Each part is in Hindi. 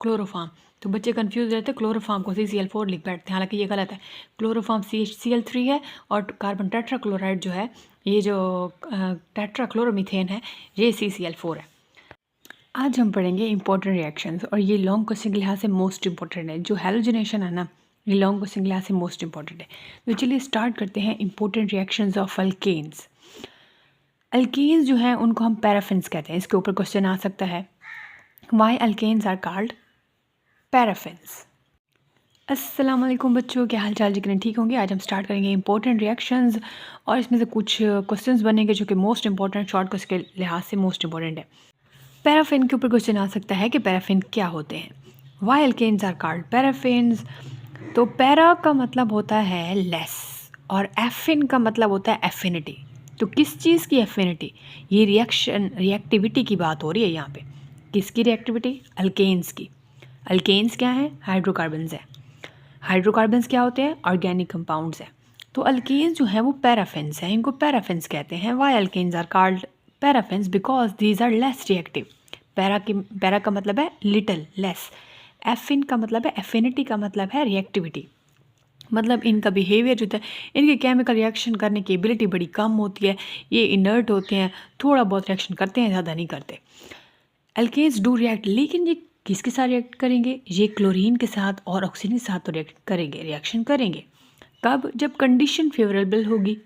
क्लोरोफार्म। तो बच्चे कंफ्यूज रहते हैं, क्लोरोफार्म को CCl4 लिख बैठते हैं, हालांकि ये गलत है। क्लोरोफार्म CHCl3 है और कार्बन टेट्राक्लोराइड जो है, ये जो टेट्राक्लोरोमीथेन है, ये CCl4 है। आज हम पढ़ेंगे इंपॉर्टेंट रिएक्शंस, और ये लॉन्ग क्वेश्चन के लिहाज से मोस्ट इंपॉर्टेंट है। जो हैलोजिनेशन है ना, ये लॉन्ग क्वेश्चन के लिहाज से मोस्ट इंपॉर्टेंट है। तो चलिए स्टार्ट करते हैं important reactions of alkanes. Alkanes जो है उनको हम पैराफिन्स कहते हैं। इसके ऊपर क्वेश्चन आ सकता है, why alkanes are called paraffins. अस्सलाम वालेकुम बच्चों, क्या हाल चाल? जितने ठीक होंगे। आज हम स्टार्ट करेंगे इंपॉर्टेंट रिएक्शंस, और इसमें से कुछ क्वेश्चंस बनेंगे जो कि मोस्ट इंपॉर्टेंट, शॉर्ट क्वेश्चन के लिहाज से मोस्ट इंपॉर्टेंट है। पैराफिन के ऊपर क्वेश्चन आ सकता है कि पैराफिन क्या होते हैं। Why alkanes are called paraffins. तो पैरा का मतलब होता है लेस, और एफिन का मतलब होता है एफिनिटी। तो किस चीज़ की एफिनिटी? ये रिएक्टिविटी की बात हो रही है यहाँ पे। किसकी रिएक्टिविटी? अल्केन्स की। अल्केन्स क्या है? हाइड्रोकार्बन्स है। हाइड्रोकार्बन्स क्या होते हैं? ऑर्गेनिक कंपाउंड्स हैं। तो अल्केन्स जो है वो पैराफिन्स हैं, इनको पैराफिन्स कहते हैं। Why alkanes are called paraffins because these are less reactive. Para का मतलब है लिटिल, लेस। एफिन का मतलब है, एफिनिटी का मतलब है रिएक्टिविटी, मतलब इनका बिहेवियर जो है, इनके केमिकल रिएक्शन करने की एबिलिटी बड़ी कम होती है। ये इनर्ट होते हैं, थोड़ा बहुत रिएक्शन करते हैं, ज़्यादा नहीं करते। अल्केन्स डू रिएक्ट, लेकिन ये किसके साथ रिएक्ट करेंगे? ये क्लोरीन के साथ और ऑक्सीजन के साथ तो रिएक्शन करेंगे। कब? जब कंडीशन फेवरेबल होगी।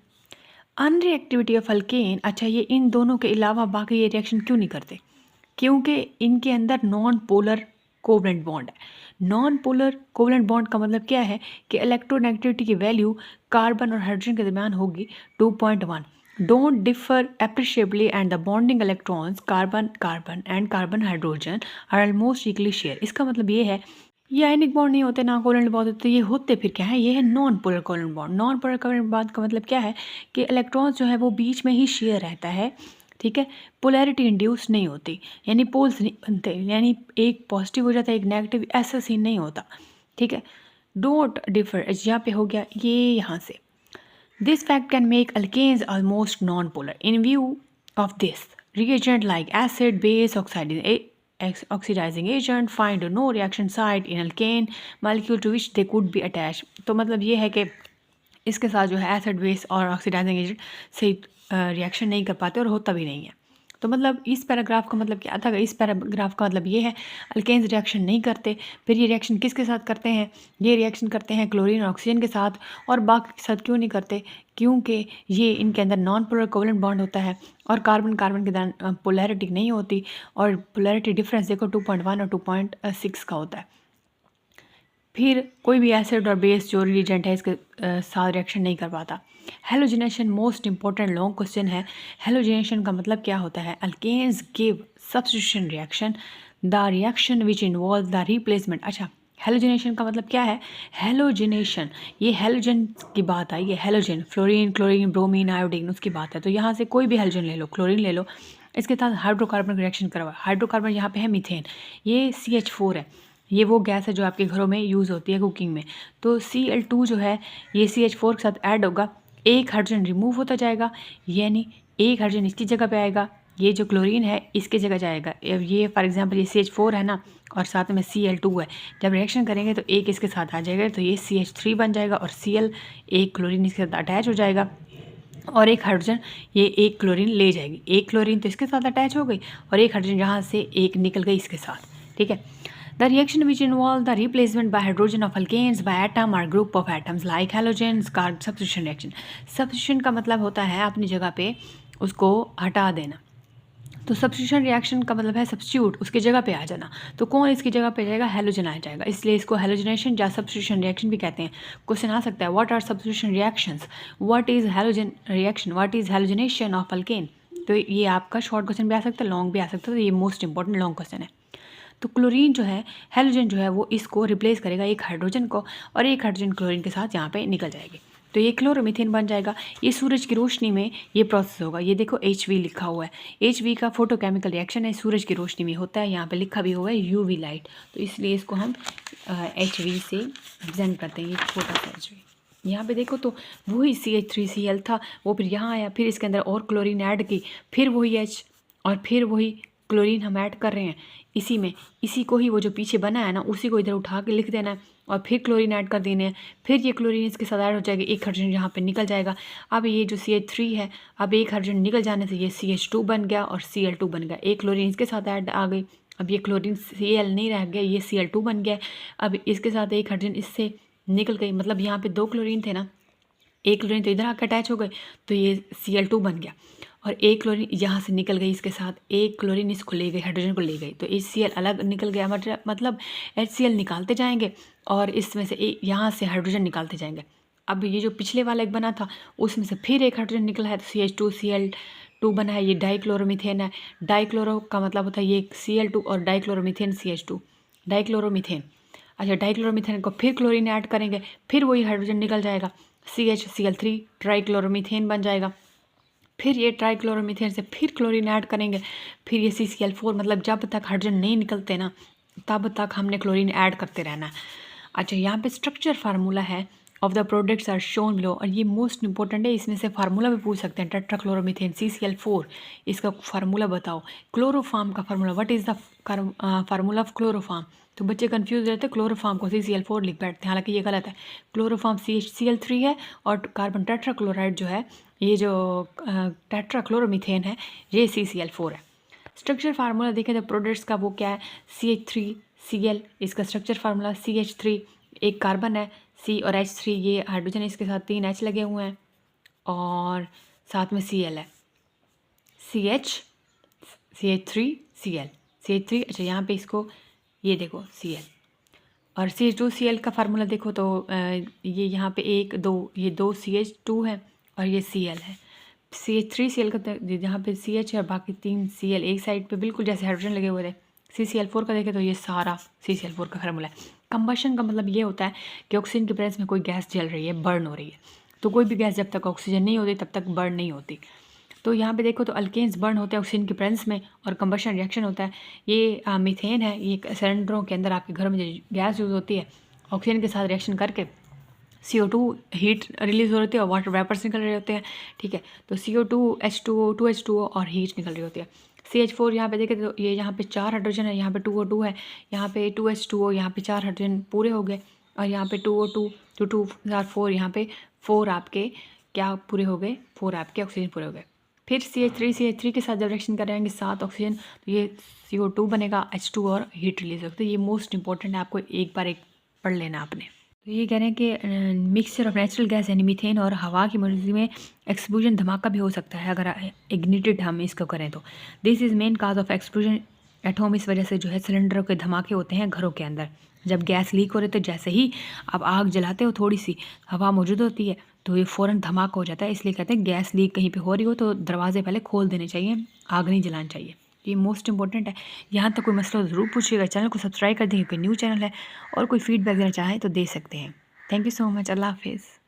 अनरिएक्टिविटी ऑफ अल्केन, अच्छा ये इन दोनों के अलावा बाकी ये रिएक्शन क्यों नहीं करते? क्योंकि इनके अंदर नॉन पोलर कोवलेंट बॉन्ड है। नॉन पोलर कोवलेंट बॉन्ड का मतलब क्या है कि इलेक्ट्रोनेगेटिविटी की वैल्यू कार्बन और हाइड्रोजन के दरमियान होगी 2.1। Don't differ appreciably and the bonding electrons carbon carbon and carbon hydrogen are almost equally share. इसका मतलब ये है, ये आयनिक बॉन्ड नहीं होते, ना कोवलेंट बॉन्ड होते, ये होते फिर क्या है? ये है non polar covalent bond. Non polar covalent bond का मतलब क्या है कि इलेक्ट्रॉन्स जो है वो बीच में ही शेयर रहता है, ठीक है। पोलैरिटी इंड्यूस नहीं होती, यानी पोल्स नहीं बनते, यानी एक पॉजिटिव हो जाता है एक नेगेटिव, ऐसा सीन नहीं होता, ठीक है। डोंट डिफर, यहाँ पे हो गया ये यहाँ से। This fact can make alkanes almost non polar. In view of this, reagent like acid, base, oxidizing agent find no reaction site in alkane molecule to which they could be attached। तो मतलब ये है कि इसके साथ जो है एसिड, बेस और ऑक्सीडाइजिंग एजेंट से रिएक्शन नहीं कर पाते और होता भी नहीं है। तो मतलब इस पैराग्राफ का मतलब क्या था? इस पैराग्राफ का मतलब ये है, अल्केन्स रिएक्शन नहीं करते। फिर ये रिएक्शन किसके साथ करते हैं? ये रिएक्शन करते हैं क्लोरीन और ऑक्सीजन के साथ, और बाकी के साथ क्यों नहीं करते? क्योंकि ये इनके अंदर नॉन पोलर कोवलेंट बॉन्ड होता है, और कार्बन कार्बन के दरमियान पोलैरिटी नहीं होती, और पोलैरिटी डिफरेंस देखो 2.1 और 2.6 का होता है। फिर कोई भी एसिड और बेस जो रिएजेंट है इसके साथ रिएक्शन नहीं कर पाता। Halogenation most important long question है। हेलोजिनेशन का मतलब क्या होता है? Alkanes give substitution reaction, the reaction which involve the replacement. अच्छा, हेलोजिनेशन का मतलब क्या है? हेलोजिनेशन, ये हेलोजन की बात आई है। Halogen, fluorine, chlorine, bromine, iodine, उसकी बात है। तो यहाँ से कोई भी हेलोजन ले लो, क्लोरीन ले लो, इसके साथ हाइड्रोकार्बन रिएक्शन करवा। हाइड्रोकार्बन यहाँ पे है मीथेन, ये CH4 है, ये वो गैस है जो आपके घरों में यूज़ होती है कुकिंग में। तो Cl2 जो है ये CH4 के साथ ऐड होगा, एक हाइड्रोजन रिमूव होता जाएगा, यानी एक हाइड्रोजन इसकी जगह पे आएगा, ये जो क्लोरीन है इसकी जगह जाएगा। ये फॉर एग्जांपल ये CH4 है ना, और साथ में Cl2 है। जब रिएक्शन करेंगे तो एक इसके साथ आ जाएगा, तो ये CH3 बन जाएगा, और Cl, एक क्लोरीन इसके साथ अटैच हो जाएगा, और एक हाइड्रोजन ये एक क्लोरीन ले जाएगी। एक क्लोरीन तो इसके साथ अटैच हो गई, और एक हाइड्रोजन यहाँ से एक निकल गई इसके साथ, ठीक है। The reaction which involve the replacement by hydrogen of alkanes by atom or group of atoms like halogens called substitution reaction। substitution का मतलब होता है अपनी जगह पे उसको हटा देना। तो सब्स्टिट्यूशन रिएक्शन का मतलब है सब्स्टिट्यूट, उसकी जगह पे आ जाना। तो कौन इसकी जगह पे जाएगा? हेलोजन आ जाएगा, इसलिए इसको हेलोजनेशन या सब्स्टिट्यूशन रिएक्शन भी कहते हैं। क्वेश्चन आ सकता है, what are substitution reactions, what is halogen reaction, what is halogenation of alkane. तो ये आपका शॉर्ट क्वेश्चन भी आ सकता है, लॉन्ग भी आ सकता है, तो ये मोस्ट इंपॉर्टेंट लॉन्ग क्वेश्चन है। तो क्लोरीन जो है, हेलोजन जो है वो इसको रिप्लेस करेगा एक हाइड्रोजन को, और एक हाइड्रोजन क्लोरीन के साथ यहाँ पे निकल जाएगी, तो ये क्लोरोमीथेन बन जाएगा। ये सूरज की रोशनी में ये प्रोसेस होगा। ये देखो HV लिखा हुआ है, HV का फोटोकेमिकल रिएक्शन है, सूरज की रोशनी में होता है। यहाँ पे लिखा भी हुआ है UV लाइट, तो इसलिए इसको हम HV से रिप्रेजेंट करते हैं। ये छोटा सा HV, यहाँ पे देखो तो वही CH3Cl था, वो फिर यहाँ आया, फिर इसके अंदर और क्लोरीन ऐड की, फिर वही H, और फिर वही क्लोरीन हम ऐड कर रहे हैं इसी में, इसी को ही वो जो पीछे बना है ना उसी को इधर उठा के लिख देना है और फिर क्लोरीन ऐड कर देने हैं। फिर ये क्लोरीन इसके साथ ऐड हो जाएगा, एक हाइड्रोजन यहाँ पे निकल जाएगा। अब ये जो CH3 है, अब एक हाइड्रोजन निकल जाने से ये CH2 बन गया और Cl2 बन गया। एक क्लोरीन इसके साथ ऐड आ गई, अब ये क्लोरीन Cl नहीं रह गया, ये Cl2 बन गया। अब इसके साथ एक हाइड्रोजन इससे निकल गई, मतलब यहाँ पे 2 क्लोरीन थे ना, एक क्लोरीन तो इधर आकर अटैच हो गए तो ये Cl2 बन गया और एक क्लोरीन यहाँ से निकल गई, इसके साथ एक क्लोरीन इसको ले गई, हाइड्रोजन को ले गई तो HCl अलग निकल गया। मतलब HCl निकालते जाएंगे और इसमें से यहाँ से हाइड्रोजन निकालते जाएंगे। अब ये जो पिछले वाला एक बना था उसमें से फिर एक हाइड्रोजन निकला है तो CH2Cl2 बना है, ये डाइक्लोरोमीथेन है। डाइक्लोरो का मतलब होता है ये Cl2 और डाइक्लोरोमीथेन CH2, डाइक्लोरोमीथेन। अच्छा, डाइक्लोरोमीथेन को फिर क्लोरीन ऐड करेंगे, फिर वही हाइड्रोजन निकल जाएगा, CHCl3 ट्राइक्लोरोमीथेन बन जाएगा। फिर ये ट्राइक्लोरोमीथेन से फिर क्लोरीन ऐड करेंगे, फिर ये CCl4, मतलब जब तक हाइड्रोजन नहीं निकलते ना तब तक हमने क्लोरीन ऐड करते रहना है। अच्छा, यहाँ पे स्ट्रक्चर फार्मूला है of the products are shown below, और ये मोस्ट इंपॉर्टेंट है, इसमें से फार्मूला भी पूछ सकते हैं। टेट्राक्लोरोमीथेन CCl4, इसका फार्मूला बताओ। क्लोरोफार्म का formula, what is the formula of chloroform. तो बच्चे कंफ्यूज रहते हैं, क्लोरोफार्म को CCl4 लिख बैठते हैं, हालांकि ये गलत है। क्लोरोफार्म CHCl3 है और कार्बन टेट्राक्लोराइड जो है, ये जो टेट्राक्लोरोमीथेन है, ये CCl4 है। स्ट्रक्चर फार्मूला देखें तो प्रोडक्ट्स का वो क्या है, CH3Cl, इसका स्ट्रक्चर फार्मूला CH3 एक कार्बन है, C और H3 ये हाइड्रोजन, इसके साथ 3 H लगे हुए हैं और साथ में Cl है, CH3Cl, CH3। अच्छा, यहाँ पे इसको ये देखो Cl और CH2Cl का फार्मूला देखो तो ये यहाँ पे 1 2, ये 2 CH2 है और ये Cl है। CH3Cl का यहाँ पे CH है और बाकी 3 Cl एक साइड पे, बिल्कुल जैसे हाइड्रोजन लगे हुए थे। CCl4 का देखें तो ये सारा CCl4 का फार्मूला है। कंबशन का मतलब ये होता है कि ऑक्सीजन के प्रेजेंस में कोई गैस जल रही है, बर्न हो रही है। तो कोई भी गैस जब तक ऑक्सीजन नहीं होती तब तक बर्न नहीं होती। तो यहाँ पे देखो तो अल्केन्स बर्न होते हैं ऑक्सीजन के प्रेजेंस में और कंबशन रिएक्शन होता है। ये मीथेन है, ये सिलेंडरों के अंदर आपके घरों में जो गैस यूज़ होती है, ऑक्सीजन के साथ रिएक्शन करके CO2 हीट रिलीज हो रही है और वाटर वेपर्स निकल रहे होते हैं। ठीक है, तो CO2 H2O 2H2O और हीट निकल रही होती है। CH4 यहाँ पे देखें तो ये यहाँ पे 4 हाइड्रोजन है, यहाँ पे 2O2 है, यहाँ पे 2H2O, यहाँ पे 4 हाइड्रोजन पूरे हो गए और यहाँ पे 2O2 2 4 यहाँ पे 4 आपके क्या पूरे हो गए, 4 आपके ऑक्सीजन पूरे हो गए। फिर CH3 के साथ जब रिएक्शन करेंगे 7 ऑक्सीजन तो ये CO2 बनेगा, H2 और हीट रिलीज होगी। तो ये मोस्ट इंपॉर्टेंट है, आपको एक बार एक पढ़ लेना आपने। तो ये कह रहे हैं कि मिक्सचर ऑफ नेचुरल गैस यानी मीथेन और हवा की मौजूदगी में एक्सप्लोजन धमाका भी हो सकता है अगर इग्निटेड हम इसको करें तो। This is main cause of explosion at home. इस वजह से जो है सिलेंडरों के धमाके होते हैं घरों के अंदर। जब गैस लीक हो रही तो जैसे ही आप आग जलाते हो, थोड़ी सी हवा मौजूद होती है तो ये फ़ौरन धमाका हो जाता है। इसलिए कहते हैं गैस लीक कहीं पे हो रही हो तो दरवाजे पहले खोल देने चाहिए, आग नहीं जलानी चाहिए। ये मोस्ट इंपॉर्टेंट है। यहाँ तक कोई मसला ज़रूर पूछिएगा। चैनल को सब्सक्राइब कर देंगे, कोई न्यू चैनल है और कोई फीडबैक देना चाहे तो दे सकते हैं। Thank you so much. अल्लाह हाफिज़।